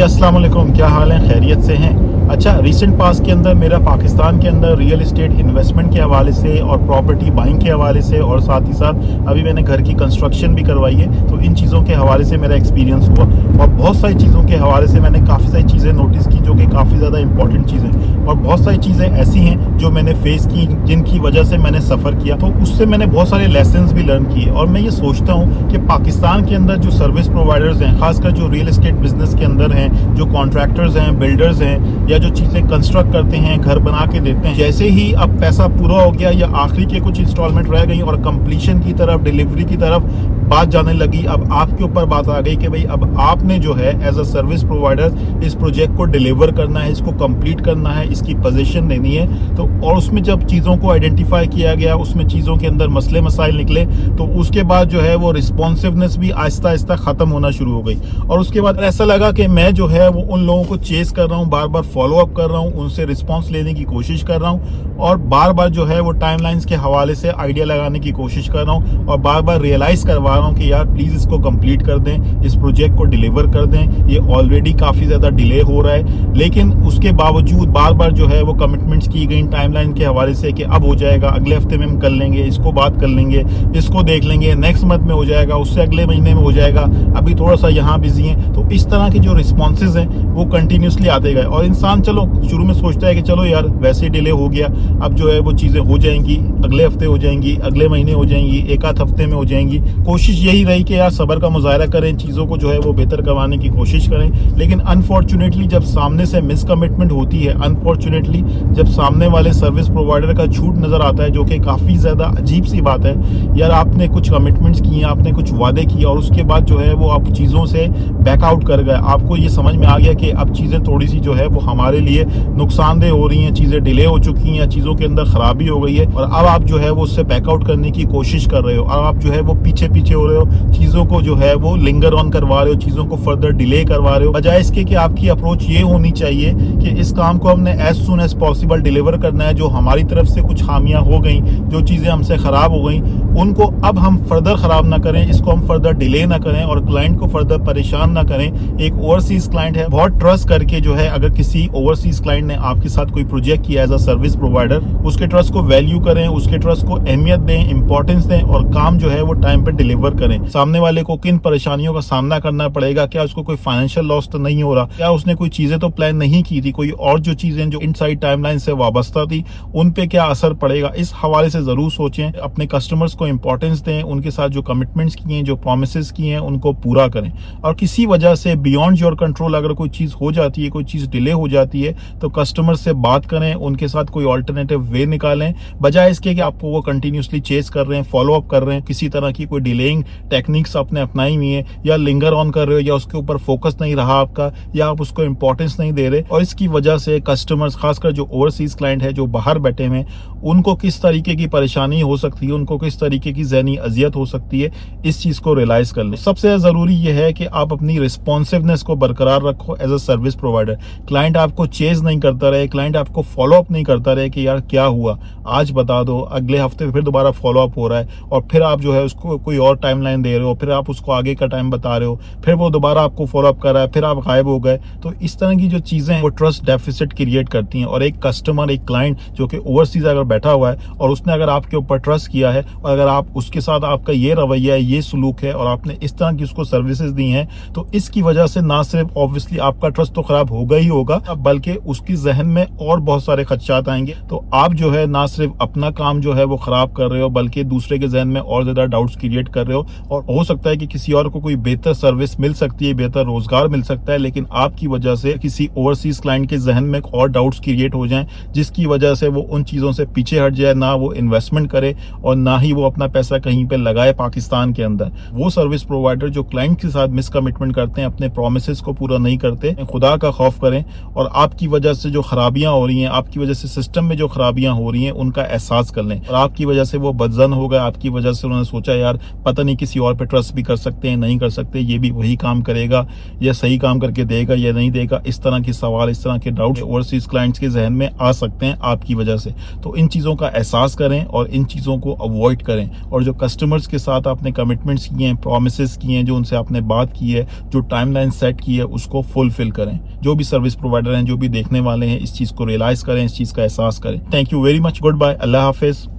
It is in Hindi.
अस्सलाम वालेकुम, क्या हाल है? खैरियत से हैं? अच्छा, रीसेंट पास के अंदर मेरा पाकिस्तान के अंदर रियल एस्टेट इन्वेस्टमेंट के हवाले से और प्रॉपर्टी बाइंग के हवाले से और साथ ही साथ अभी मैंने घर की कंस्ट्रक्शन भी करवाई है, तो इन चीज़ों के हवाले से मेरा एक्सपीरियंस हुआ और बहुत सारी चीज़ों के हवाले से मैंने काफ़ी सारी चीज़ें नोटिस की जो कि काफ़ी ज़्यादा इंपॉर्टेंट चीज़ें और बहुत सारी चीज़ें ऐसी हैं जो मैंने फेस की, जिनकी वजह से मैंने सफ़र किया, तो उससे मैंने बहुत सारे लेसन्स भी लर्न किए। और मैं ये सोचता हूँ कि पाकिस्तान के अंदर जो सर्विस प्रोवाइडर्स हैं, खासकर जो रियल एस्टेट बिजनेस के अंदर हैं, जो कॉन्ट्रैक्टर्स हैं, बिल्डर्स हैं, या जो चीज़ें कंस्ट्रक्ट करते हैं, घर बना के देते हैं, जैसे ही अब पैसा पूरा हो गया या आखिरी के कुछ इंस्टॉलमेंट रह गई और कंप्लीशन की तरफ, डिलीवरी की तरफ बात जाने लगी, अब आपके ऊपर बात आ गई कि भाई अब आपने जो है एज अ सर्विस प्रोवाइडर इस प्रोजेक्ट को डिलीवर करना है, इसको कंप्लीट करना है, इसकी पोजीशन लेनी है। तो और उसमें जब चीज़ों को आइडेंटिफाई किया गया, उसमें चीज़ों के अंदर मसले मसाइल निकले, तो उसके बाद जो है वो रिस्पॉन्सिवनेस भी आहिस्ता आहिस्ता ख़त्म होना शुरू हो गई। और उसके बाद ऐसा लगा कि मैं जो है वो उन लोगों को चेस कर रहा हूँ, बार बार फॉलो अप कर रहा हूँ, उनसे रिस्पॉन्स लेने की कोशिश कर रहा हूँ और बार बार जो है वो टाइमलाइंस के हवाले से आइडिया लगाने की कोशिश कर रहा हूँ और बार बार रियलाइज़ करवा रहा हूँ कि यार प्लीज़ इसको कंप्लीट कर दें, इस प्रोजेक्ट को डिलीवर कर दें, ये ऑलरेडी काफ़ी ज़्यादा डिले हो रहा है। लेकिन उसके बावजूद बार बार जो है वो कमिटमेंट्स की गई टाइमलाइन के हवाले से कि अब हो जाएगा, अगले हफ्ते में हम कर लेंगे, इसको बात कर लेंगे, इसको देख लेंगे, नेक्स्ट मंथ में हो जाएगा, उससे अगले महीने में हो जाएगा, अभी थोड़ा सा यहाँ बिजी हैं। तो इस तरह के जो रिस्पॉन्सेज हैं वो कंटिन्यूसली आते गए और इंसान चलो शुरू में सोचता है कि चलो यार वैसे ही डिले हो गया, अब जो है वो चीज़ें हो जाएंगी, अगले हफ्ते हो जाएंगी, अगले महीने हो जाएंगी, एक आध हफ्ते में हो जाएंगी। कोशिश यही रही कि यार सब्र का मुजाहरा करें, चीज़ों को जो है वो बेहतर करवाने की कोशिश करें। लेकिन अनफॉर्चुनेटली जब सामने से मिसकमिटमेंट होती है, अनफॉर्चुनेटली जब सामने वाले सर्विस प्रोवाइडर का झूठ नज़र आता है, जो कि काफ़ी ज़्यादा अजीब सी बात है। यार आपने कुछ कमिटमेंट्स किए, आपने कुछ वादे किए और उसके बाद जो है वो आप चीज़ों से बैकआउट कर गए। आपको ये समझ में आ गया कि अब चीज़ें थोड़ी सी जो है वो हमारे लिए नुकसानदेह हो रही हैं, चीज़ें डिले हो चुकी हैं, चीज़ों के अंदर खराबी हो गई है और अब आप जो है वो उससे बैकआउट करने की कोशिश कर रहे हो और आप जो है वो पीछे पीछे हो रहे हो, चीज़ों को जो है वो लिंगर ऑन करवा रहे हो, चीज़ों को फर्दर डिले करवा रहे हो। बजाय इसके कि आपकी अप्रोच ये होनी चाहिए कि इस काम को हमने as soon as possible deliver करना है। जो हमारी तरफ से कुछ खामियां हो गई, जो चीज़ें हमसे ख़राब हो गई, उनको अब हम फर्दर ख़राब ना करें, इसको हम फर्दर डिले ना करें और क्लाइंट को फर्दर परेशान ना करें। एक ओवरसीज़ क्लाइंट है, बहुत ट्रस्ट करके जो है अगर किसी ओवरसीज़ क्लाइंट ने आपके साथ कोई प्रोजेक्ट किया एज अ सर्विस प्रोवाइडर, उसके ट्रस्ट को वैल्यू करें, उसके ट्रस्ट को अहमियत दें, इंपॉर्टेंस दें और काम जो है वो टाइम पे डिलीवर करें। सामने वाले को किन परेशानियों का सामना करना पड़ेगा, क्या उसको कोई फाइनेंशियल लॉस तो नहीं हो रहा, क्या उसने कोई चीजें तो प्लान नहीं की थी, कोई और जो चीजें जो इनसाइड टाइमलाइन से वाबस्ता थी उन पे क्या असर पड़ेगा, इस हवाले से जरूर सोचें। अपने कस्टमर्स को इंपॉर्टेंस दें, उनके साथ जो कमिटमेंट्स किए हैं, जो प्रोमिसेस किए हैं, उनको पूरा करें। और किसी वजह से बियॉन्ड योर कंट्रोल अगर कोई चीज हो जाती है, कोई चीज डिले हो जाती है, तो कस्टमर से बात करें, उनके साथ कोई ऑल्टरनेटिव वे निकालें, बजाय इसके कि आपको वो कंटिन्यूसली चेस कर रहे हैं, फॉलो अप कर रहे हैं, किसी तरह की कोई डिलेइंग टेक्निक्स आपने अपनाई हुई है या लिंगर ऑन कर रहे हो या उसके ऊपर फोकस नहीं रहा आपका या आप उसको इंपॉर्टेंस नहीं दे रहे। और इसकी वजह से कस्टमर्स, खासकर जो ओवरसीज क्लाइंट है, जो बाहर बैठे हुए, उनको किस तरीके की परेशानी हो सकती है, उनको किस तरीके की ज़हनी अजियत हो सकती है, इस चीज़ को रियलाइज़ कर लें। सबसे ज़रूरी यह है कि आप अपनी रिस्पॉन्सिवनेस को बरकरार रखो as a service provider. Client आपको चेज नहीं करता रहे, क्लाइंट आपको फॉलो अप नहीं करता रहे कि यार क्या हुआ, आज बता दो, अगले हफ्ते फिर दोबारा फॉलो अप हो रहा है और फिर आप जो है उसको कोई और टाइमलाइन दे रहे हो, फिर आप उसको आगे का टाइम बता रहे हो, फिर वो दोबारा आपको फॉलो अप कर रहा है, फिर आप गायब हो गए। तो इस तरह की जो चीज़ें हैं वो ट्रस्ट डेफिसिट क्रिएट करती हैं और एक कस्टमर, एक क्लाइंट जो कि ओवरसीज अगर बैठा हुआ है और उसने अगर आपके ऊपर ट्रस्ट किया है और अगर आप उसके साथ आपका ये रवैया है, ये सलूक है और आपने इस तरह की उसको सर्विसेज दी हैं, तो इसकी वजह से ना सिर्फ ऑब्वियसली आपका ट्रस्ट तो खराब होगा ही होगा, बल्कि उसकी जहन में और बहुत सारे खदशात आएंगे। तो आप जो है ना सिर्फ अपना काम जो है वो खराब कर रहे हो, बल्कि दूसरे के जहन में और ज्यादा डाउट्स क्रिएट कर रहे हो और हो सकता है कि किसी और को कोई बेहतर सर्विस मिल सकती है, बेहतर रोजगार मिल सकता है, लेकिन आपकी वजह से किसी ओवरसीज क्लाइंट के जहन में और डाउट्स क्रिएट हो जाएं, जिसकी वजह से वो उन चीज़ों से पीछे हट जाए, ना वो इन्वेस्टमेंट करे और ना ही वो अपना पैसा कहीं पे लगाए पाकिस्तान के अंदर। वो सर्विस प्रोवाइडर जो क्लाइंट के साथ मिसकमिटमेंट करते हैं, अपने प्रोमिसेस को पूरा नहीं करते, खुदा का खौफ करें और आपकी वजह से जो खराबियां हो रही हैं, आपकी वजह से सिस्टम में जो खराबियां हो रही हैं, उनका एहसास कर लें। और आपकी वजह से वो बदजन हो गए, आपकी वजह से उन्होंने सोचा यार पता पता नहीं किसी और पे ट्रस्ट भी कर सकते हैं, नहीं कर सकते, ये भी वही काम करेगा या सही काम करके देगा या नहीं देगा, इस तरह के सवाल, इस तरह के डाउट ओवरसीज क्लाइंट्स के जहन में आ सकते हैं आपकी वजह से। तो इन चीज़ों का एहसास करें और इन चीज़ों को अवॉइड करें, और जो कस्टमर्स के साथ आपने कमिटमेंट्स किए हैं, प्रोमिस किए हैं, जो उनसे आपने बात की है, जो टाइमलाइन सेट की है, उसको फुलफिल करें। जो भी सर्विस प्रोवाइडर हैं, जो भी देखने वाले हैं, इस चीज़ को रियलाइज करें, इस चीज़ का एहसास करें। Thank you very much, goodbye, अल्लाह हाफिज।